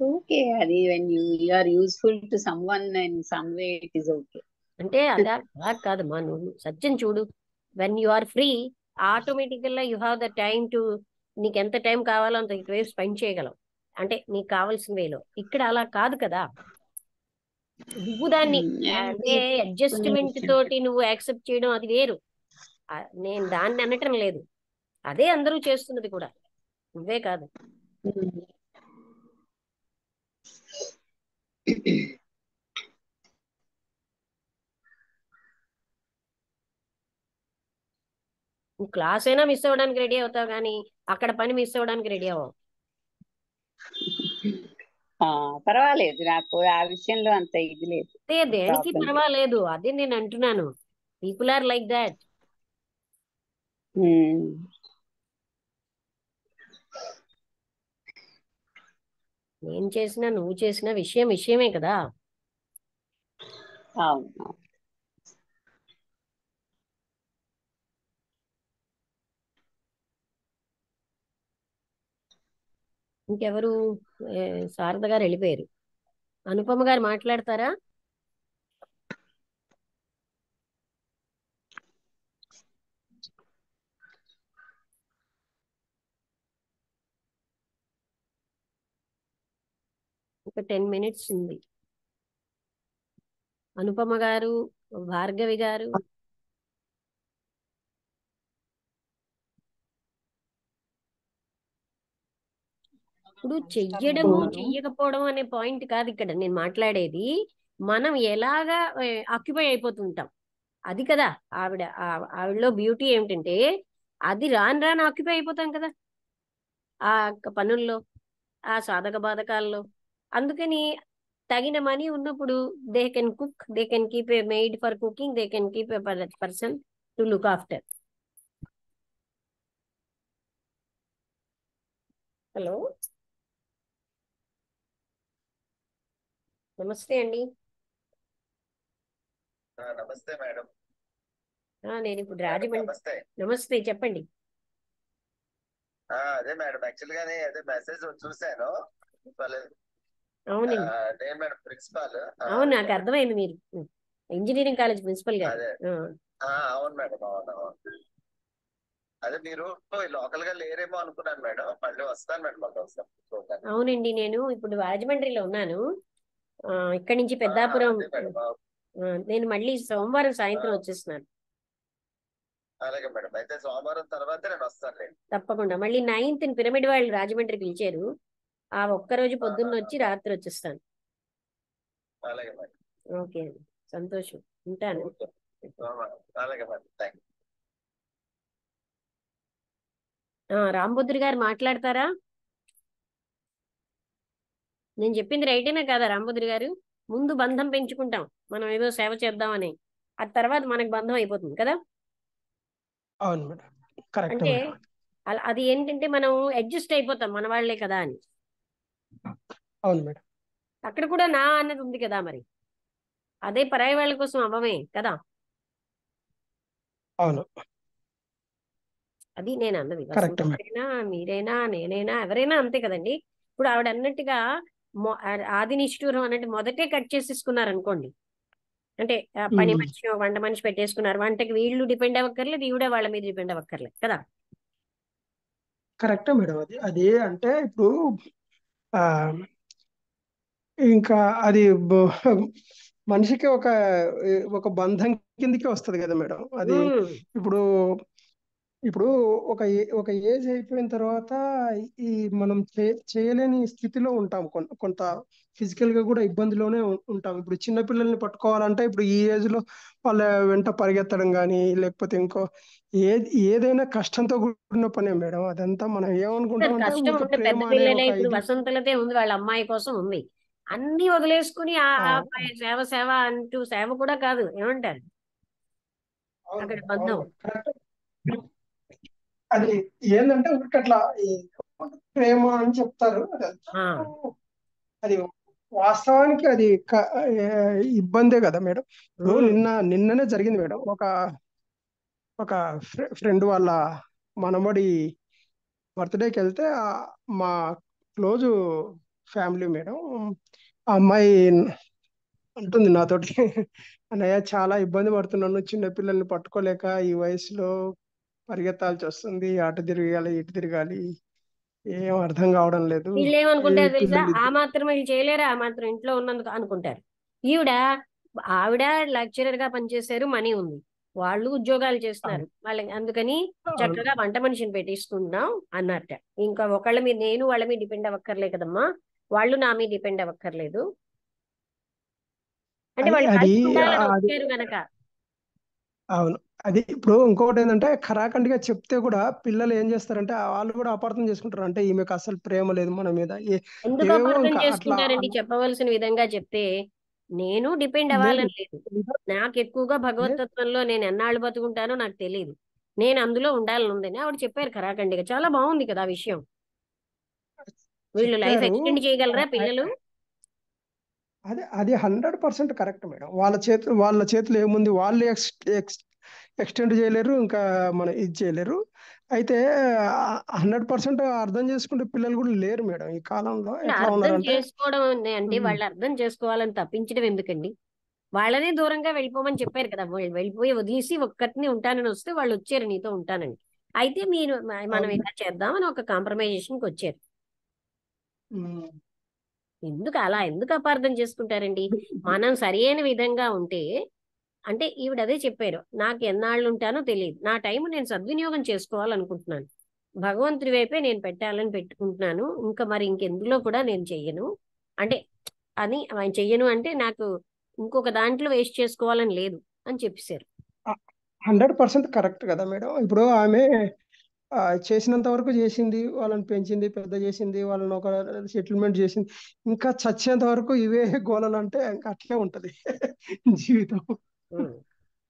ఓకే, అది when you are useful to someone in some way it is okay. అంటే అలా కాదమ్మా, నువ్వు సత్యం చూడు, వెన్ యు ఆర్ ఫ్రీ ఆటోమేటికల్గా you have the time to, నీకు ఎంత టైం కావాలో అంత ఇటువైపు స్పెండ్ చేయగలవు, అంటే నీకు కావాల్సిన వేలో. ఇక్కడ అలా కాదు కదా, నువ్వు దాన్ని అంటే అడ్జస్ట్మెంట్ తోటి నువ్వు యాక్సెప్ట్ చేయడం అది వేరు. నేను దాన్ని అనటం లేదు, అదే అందరూ చేస్తున్నది కూడా, నువ్వే కాదు. నువ్వు క్లాస్ అయినా మిస్ అవ్వడానికి రెడీ అవుతావు కానీ అక్కడ పని మిస్ అవ్వడానికి రెడీ అవ్వవు. పర్వాలేదు, నాకు ఆ విషయంలో అంత ఇది లేదు, అదే దేనికి ప్రాబ్లం లేదు. పర్వాలేదు, అదే నేను అంటున్నాను, పీపుల్ ఆర్ లైక్ దాట్. నేను చేసినా నువ్వు చేసిన విషయం విషయమే కదా. అవును. ఇంకెవరు? శారద గారు వెళ్ళిపోయారు. అనుపమ గారు మాట్లాడతారా? ఒక 10 minutes ఉంది. అనుపమ గారు, భార్గవి గారు. ఇప్పుడు చెయ్యడము చెయ్యకపోవడం అనే పాయింట్ కాదు ఇక్కడ నేను మాట్లాడేది, మనం ఎలాగా ఆక్యుపై అయిపోతుంటాం అది కదా. ఆవిడలో బ్యూటీ ఏమిటంటే అది రాను రాను ఆక్యుపై అయిపోతాం కదా ఆ పనుల్లో, ఆ సాధక బాధకాల్లో. అందుకని తగిన మనీ ఉన్నప్పుడు they can cook, they can keep a maid for cooking, they can keep a person to look after. Hello, నమస్తే అండి. నమస్తే మేడం. నేను ఇప్పుడు మేడం రాజమండ్రి. నమస్తే. నమస్తే, చెప్పండి. అదే మేడం, యాక్చువల్ గానే అదే మెసేజ్ చూశాను. అవునండి, నేను మేడం ప్రిన్సిపాల్. అవును, నాకు అర్థమైంది. మీరు ఇంజనీరింగ్ కాలేజ్ ప్రిన్సిపల్ గారు. అదే అవును మేడం, అవును అవును. అదే మీరు లోకల్ గా లేరేమో అనుకున్నాను మేడం, మళ్ళీ వస్తాను మేడం, మళ్ళీ వస్తాను చూడడానికి. అవునండి, నేను ఇప్పుడు రాజమండ్రిలో ఉన్నాను. ఇక్కడి నుంచి పెద్దాపురం. అదే మేడం. నేను మళ్ళీ సోమవారం సాయంత్రం వచ్చేస్తున్నాను. అలాగే మేడం, అయితే సోమవారం తర్వాత నేను వస్తాను. తప్పకుండా మళ్ళీ 9th పిరమిడ్ వాళ్ళు రాజమండ్రి పిలిచారు. ఆ ఒక్కరోజు పొద్దున్న వచ్చి రాత్రి వచ్చేస్తాను. అలాగే మేడం. ఓకే అండి, సంతోషం. ఉంటాను. ఓకే. అలాగే మేడం, థ్యాంక్ రాంబుద్రి గారు మాట్లాడతారా? నేను చెప్పింది రైటేనా కాదా రాంబుద్రి గారు? ముందు బంధం పెంచుకుంటాం, మనం ఏదో సేవ చేద్దామని. ఆ తర్వాత మనకు బంధం అయిపోతుంది కదా. అవును మేడం, కరెక్ట్ అంటే మేడం. అలా అది ఏంటంటే మనం అడ్జస్ట్ అయిపోతాం మన వాళ్ళే కదా అని. అవును మేడం. అక్కడ కూడా నా అన్నది ఉంది కదా, మరి అదే పరాయి వాళ్ళ కోసం అవ్వమే కదా. అవును, అది నేను అన్నది. Correct madam. వసుంధరైనా, మీరైనా, నేనైనా, ఎవరైనా అంతే కదండి. ఇప్పుడు ఆవిడ అన్నట్టుగా ఆది నిష్ఠూరం అన్నట్టు మొదటే కట్ చేసేసుకున్నారు అనుకోండి. అంటే పని మనిషి వంట మనిషి పెట్టేసుకున్నారు. వంటకి వీళ్ళు డిపెండ్ అవ్వక్కర్లేదు, ఈవిడ వాళ్ళ మీద డిపెండ్ అవ్వక్కర్లేదు కదా. కరెక్టే మేడం. అది అంటే ఇప్పుడు ఆ ఇంకా అది మనిషికి ఒక బంధం కిందకి వస్తుంది కదా మేడం. అది ఉమ్, ఇప్పుడు ఇప్పుడు ఒక ఏజ్ అయిపోయిన తర్వాత ఈ మనం చేయలేని స్థితిలో ఉంటాం. కొంత ఫిజికల్ గా కూడా ఇబ్బందిలోనే ఉంటాం. ఇప్పుడు చిన్న పిల్లల్ని పట్టుకోవాలంటే ఇప్పుడు ఈ ఏజ్ లో వాళ్ళ వెంట పరిగెత్తడం కానీ లేకపోతే ఇంకో ఏదైనా కష్టంతో కూడిన పనే మేడం. అదంతా మనం ఏమనుకుంటాం అంటే కష్టం ఊరికే ఉంటే పెద్ద ప్రేమ అనే పిల్లలే. ఒక ఇప్పుడు ఇది. వసంతలతే ఉంది, వాళ్ళ అమ్మాయి కోసం ఉంది. అన్ని వదిలేసుకుని ఆ ఆ, ఆ అమ్మాయి సేవ సేవ అంటూ, సేవ కూడా కాదు, ఏమంటారు అవును అక్కడ మేడం, అవును బంధం. Madam, correct. అది ఏంటంటే ఊరికి అట్లా ప్రేమ అని చెప్తారు. ఆ అది వాస్తవానికి అది ఇబ్బందే కదా మేడం. ఇప్పుడు ఉమ్, నిన్ననే జరిగింది మేడం. ఒక ఫ్రెండ్ వాళ్ళ మనమడి బర్త్డేకి వెళ్తే మా క్లోజ్ ఫ్యామిలీ మేడం, ఆ అమ్మాయి అంటుంది నాతోటి, అన్నయ్య చాలా ఇబ్బంది పడుతున్నాను, చిన్న పిల్లల్ని పట్టుకోలేక ఈ వయసులో పరిగెత్తాల్సి వస్తుంది, అటు తిరగాలి ఇటు తిరగాలి, ఏం అర్థం కావడం లేదు, వీళ్ళు ఈ ఏమనుకుంటారు తెలుసా? పిల్లలు ఆ మాత్రం వీళ్ళు చేయలేరా, ఆ మాత్రం ఇంట్లో ఉన్నందుకు అనుకుంటారు. ఈవిడ ఆవిడ లెక్చరర్ గా పనిచేశారు, మనీ ఉంది, వాళ్ళు ఉద్యోగాలు చేస్తున్నారు, వాళ్ళకి అందుకని అవును, చక్కగా వంట మనిషిని పెట్టేసుకుంటున్నాం అన్నట్ట. ఇంకా ఒకళ్ళ మీద, నేను వాళ్ళ మీద డిపెండ్ అవ్వక్కర్లే కదమ్మా, వాళ్ళు నా మీద డిపెండ్ అవ్వక్కర్లేదు. అంటే అది వాళ్ళు అది కలిసి ఉండాలని అది వచ్చారు గనక. అవును. అది ఇప్పుడు ఇంకొకటి ఏంటంటే ఖరాఖండిగా చెప్తే కూడా పిల్లలు ఏం చేస్తారంటే వాళ్ళు కూడా అపార్థం చేసుకుంటారు. అంటే ఈమెకు అసలు ప్రేమ లేదు మన మీద, ఎందుకు ఏవేవో అపార్థం ఇంకా అట్లా చేసుకుంటారండి? చెప్పవలసిన విధంగా చెప్తే నేను డిపెండ్ లేదు అవ్వాలని లేదు. నాకు ఎక్కువగా లేదు భగవతత్వంలో నేను ఎన్నాళ్ళు బతుకుంటానో నాకు తెలియదు. నేను అందులో ఉండాలని ఉందని ఆవిడ చెప్పారు ఖరాఖండిగా. చాలా బాగుంది కదా ఆ విషయం. వీళ్ళు లైఫ్ చెప్పారు. ఎక్స్టెండ్ చేయగలరా పిల్లలు? అది 100% కరెక్ట్ మేడం. వాళ్ళ చేతిలో ఏముంది, వాళ్ళు ఎక్స్టెండ్ చేయలేరు, ఇంకా మనం ఇది చేయలేరు. అయితే 100% అర్థం చేసుకుంటే పిల్లలు కూడా లేరు మేడం ఈ కాలంలో. ఇప్పుడు ఎట్లా అర్థం ఉన్నారంటే చేసుకోవడం అంటే వాళ్ళు అర్థం చేసుకోవాలని తప్పించడం ఎందుకండి? వాళ్ళనే దూరంగా వెళ్ళిపోమని చెప్పారు కదా. వాళ్ళు వెళ్ళిపోయి వదిలేసి ఒక్కటిని ఉంటానని వస్తే వాళ్ళు వచ్చారు నీతో ఉంటానని. అయితే మీరు మనం అవును. ఇలా చేద్దామని ఒక కాంప్రమైజేషన్కి వచ్చారు. ఉమ్. ఎందుకు అపార్థం చేసుకుంటారండి? మనం సరైన విధంగా ఉంటే, అంటే ఈవిడ అదే చెప్పారు, నాకు ఎన్నాళ్ళు ఉంటానో తెలియదు, నా టైం నేను సద్వినియోగం చేసుకోవాలనుకుంటున్నాను, భగవంతుడి వైపే నేను పెట్టాలని పెట్టుకుంటున్నాను, ఇంకా మరి ఇంకెందులో కూడా నేను చెయ్యను. అంటే అని ఆయన చెయ్యను అంటే నాకు ఇంకొక దాంట్లో వేస్ట్ చేసుకోవాలని లేదు అని చెప్పేశారు. 100% కరెక్ట్ కదా మేడం. ఇప్పుడు ఆమె చేసినంత వరకు చేసింది, వాళ్ళని పెంచింది, పెద్ద చేసింది, వాళ్ళని ఒక సెటిల్మెంట్ చేసింది, ఇంకా చచ్చేంత వరకు ఇవే గోలలు అంటే ఇంకా అట్లే ఉంటది జీవితం. ఉం.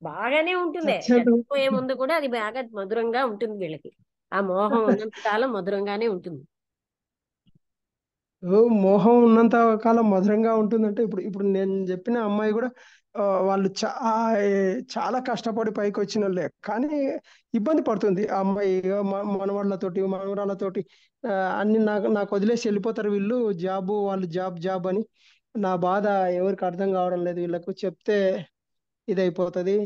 బాగానే ఉంటుంది. చచ్చేంత చచ్చిపోయే ముందు కూడా అది బాగా మధురంగా ఉంటుంది వీళ్ళకి. ఆ మోహం ఉన్నంత కాలం మధురంగానే ఉంటుంది. మోహం ఉన్నంత కాలం మధురంగా ఉంటుందంటే ఇప్పుడు ఇప్పుడు నేను చెప్పిన అమ్మాయి కూడా వాళ్ళు చాలా కష్టపడి పైకి వచ్చిన వాళ్ళే, కానీ ఇబ్బంది పడుతుంది ఆ అమ్మాయి. మనవాళ్ళతోటి మనవరాళ్ళతోటి అన్ని నాకు వదిలేసి వెళ్ళిపోతారు వీళ్ళు, వాళ్ళు జాబ్ అని. నా బాధ ఎవరికి అర్థం కావడం లేదు, వీళ్ళకు చెప్తే ఇదైపోతుంది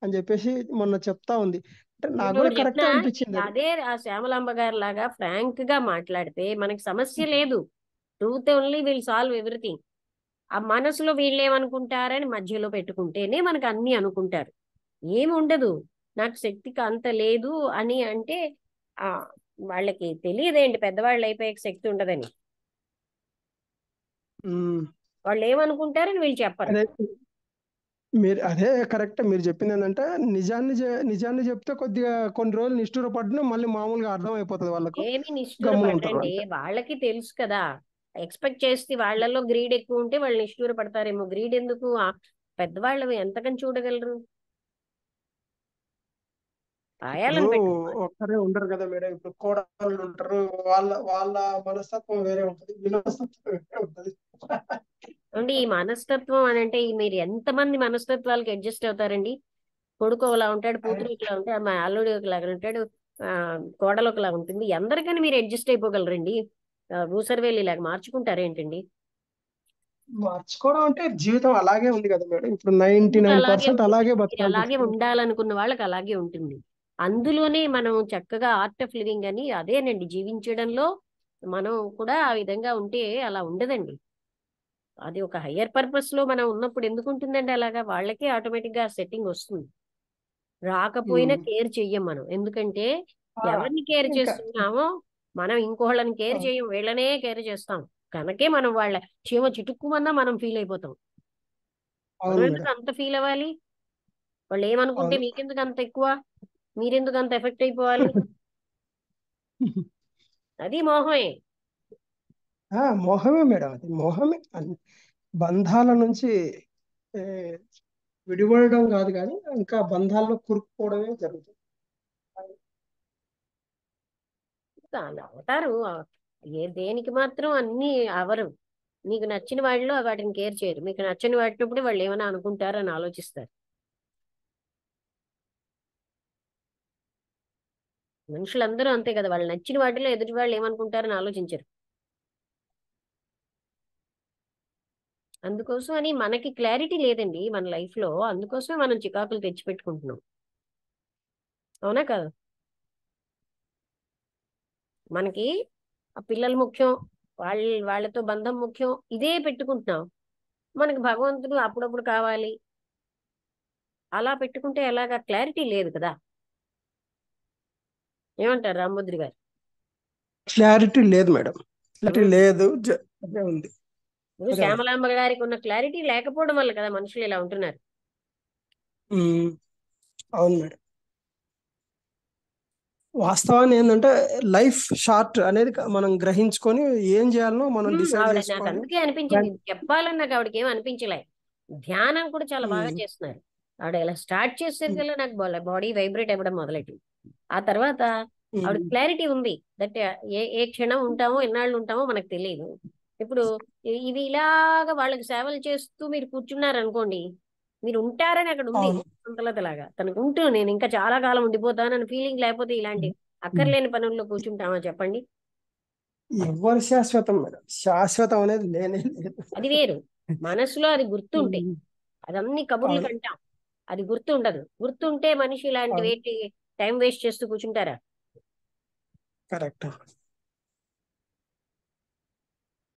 అని చెప్పేసి మొన్న చెప్తా ఉంది. అంటే నాకు నేను కూడా ఒకటి కరెక్టే చెప్పినా, అనిపించింది అది. అదే ఆ శ్యామలాంబ గారి లాగా ఫ్రాంక్ గా మాట్లాడితే మనకి సమస్య లేదు. Truth only will solve everything. ఆ మనసులో వీళ్ళు ఏమనుకుంటారని మధ్యలో పెట్టుకుంటేనే మనకు అన్ని అనుకుంటారు. ఏమి ఉండదు, నాకు శక్తికి అంత లేదు అని అంటే ఆ వాళ్ళకి తెలియదేంటి, పెద్దవాళ్ళు అయిపోయాక శక్తి ఉండదని. ఉమ్, వాళ్ళు ఏమనుకుంటారని వీళ్ళు చెప్పరు. అదే కరెక్ట్. మీరు చెప్పింది ఏంటంటే నిజాన్ని చెప్తే కొద్దిగా కొన్ని రోజులు నిష్ఠూరపడినా మళ్ళీ మామూలుగా అర్థం అయిపోతుంది వాళ్ళకు, ఏమి నిష్ఠూర గమ్మున ఉంటారు పడరండి, అంతే. వాళ్ళకి తెలుసు కదా. ఎక్స్పెక్ట్ చేస్తే వాళ్ళలో గ్రీడ్ ఎక్కువ ఉంటే వాళ్ళు నిష్ఠూర పడతారేమో. గ్రీడ్ ఎందుకు, పెద్దవాళ్ళు ఎంతకని చూడగలరు. ఇప్పుడు పాయాలని పెట్టుకోవాలి. ఒక్కరే ఉండరు కదా మేడం, ఇప్పుడు కోడళ్ళు ఉంటారు, వాళ్ళ వాళ్ళ మనస్తత్వం వేరే ఉంటుంది, వీళ్ళ మనస్తత్వం వేరే ఉంటుంది. అండి ఈ మనస్తత్వం అని అంటే మీరు ఎంతమంది మనస్తత్వాలకి అడ్జస్ట్ అవుతారండి. కొడుకు ఒకలా ఉంటాడు, కూతురు ఒకలా ఉంటాడు, మా అల్లుడు ఒకలాగా ఉంటాడు, ఆ కోడలు ఒకలా ఉంటుంది. అందరికని మీరు అడ్జస్ట్ అయిపోగలరండి. ఊసరవేలు ఇలాగ మార్చుకుంటారేంటండి. మార్చుకోవడం అంటే జీవితం అలాగే ఉంది కదా మేడం, ఇప్పుడు ఎందుకు అలాగే 99% ఉంటుంది, అలాగే మీరు బతకాల్సి అలాగే వస్తుంది. ఉండాలనుకున్న వాళ్ళకి అలాగే ఉంటుంది. అందులోనే మనం చక్కగా ఆర్ట్ ఆఫ్ లివింగ్ అని అదేనండి, జీవించడంలో మనం కూడా ఆ విధంగా ఉంటే అలా ఉండదండి. అది ఒక హయ్యర్ పర్పస్ లో మనం ఉన్నప్పుడు ఎందుకు ఉంటుందండి అలాగా. వాళ్ళకే ఆటోమేటిక్ గా సెట్టింగ్ వస్తుంది. రాకపోయినా ఉమ్. కేర్ చెయ్యం మనం, ఎందుకంటే ఆ, ఎవరిని కేర్ ఇంకా చేస్తున్నామో మనం ఇంకోళ్ళని కేర్ అవును, చేయం, వీళ్ళనే కేర్ చేస్తాం. కనుకే మనం వాళ్ళ చీమ చిటుక్కుమన్నా మనం ఫీల్ అయిపోతాం. మనం అవును ఎందుకు మేడం. అంత ఫీల్ అవ్వాలి. వాళ్ళు ఏమనుకుంటే అవును. మీకెందుకు అంత ఎక్కువ, మీరెందుకు అంత ఎఫెక్ట్ అయిపోవాలి. అది మోహమే. మోహమే మేడం, అది మోహమే. బంధాల నుంచి ఏ, విడిపడడం కాదు కానీ ఇంకా బంధాల్లో కూరుకుపోవడమే జరుగుతుంది. అలా అవుతారు. దేనికి మాత్రం అన్ని అవరు. మీకు నచ్చిన వాళ్ళలో వాటిని కేర్ చేయరు, మీకు నచ్చని వాటినప్పుడు వాళ్ళు ఏమైనా అనుకుంటారు అని ఆలోచిస్తారు. మనుషులందరూ అంతే కదా, వాళ్ళు నచ్చిన వాటిలో ఎదుటి వాళ్ళు ఏమనుకుంటారని ఆలోచించరు. అందుకోసం అని మనకి క్లారిటీ లేదండి మన లైఫ్ లో, అందుకోసమే మనం చికాకులు తెచ్చిపెట్టుకుంటున్నాం. అవునా కదా. మనకి ఆ పిల్లలు ముఖ్యం, వాళ్ళతో బంధం ముఖ్యం, ఇదే పెట్టుకుంటున్నాం. మనకి భగవంతుడు అప్పుడప్పుడు కావాలి, అలా పెట్టుకుంటే ఎలాగా, క్లారిటీ లేదు కదా. ఏమంటారు రామ్మూర్తి గారు. క్లారిటీ లేదు మేడం, క్లారిటీ ఉం. లేదు, అదే ఉంది. ఇప్పుడు అదే ఉంది. శ్యామలాంబ గారికి ఉన్న క్లారిటీ లేకపోవడం వల్ల కదా మనుషులు ఇలా ఉంటున్నారు. ఉమ్, అవును మేడం. వాస్తవాన్ని ఏంటంటే లైఫ్ షార్ట్ అనేది మనం గ్రహించుకొని ఏం చేయాలనో మనం డిసైడ్ ఆవిడ నాకు చేసుకోవాలి. అందుకే అనిపించింది, ఇది చెప్పాలని నాకు ఆవిడకి ఏం అనిపించలే. ధ్యానం కూడా చాలా బాగా ఉమ్, చేస్తున్నారు. ఆవిడ ఇలా స్టార్ట్ ఉమ్, చేసేసరికల్లా నాకు బాడీ వైబ్రేట్ అవ్వడం మొదలెట్టింది. ఆ తర్వాత ఆవిడ ఉమ్, క్లారిటీ ఉంది దట్ ఏ క్షణం ఉంటామో ఎన్నాళ్ళు ఉంటామో మనకు తెలియదు. ఇప్పుడు ఇవి ఇలాగా వాళ్ళకి సేవలు చేస్తూ మీరు కూర్చున్నారనుకోండి, మీరు ఉంటారని అక్కడ ఉంది. అవును. అంతలాగా తనకు ఉంటూ నేను ఇంకా చాలా కాలం ఉండిపోతానని ఫీలింగ్ లేకపోతే ఇలాంటి ఉమ్. అక్కర్లేని పనుల్లో కూర్చుంటామా చెప్పండి. ఎవరు శాశ్వతం మేడం, శాశ్వతం అనేది లేనే లేదు. అది వేరు. మనసులో అది గుర్తుంటే, ఉమ్, అదన్నీ కబుర్లు అవును. కంటాం, అది గుర్తుండదు. గుర్తుంటే మనిషి ఇలాంటి అవును, వేటి టైం వేస్ట్ చేస్తూ కూర్చుంటారా. కరెక్ట్.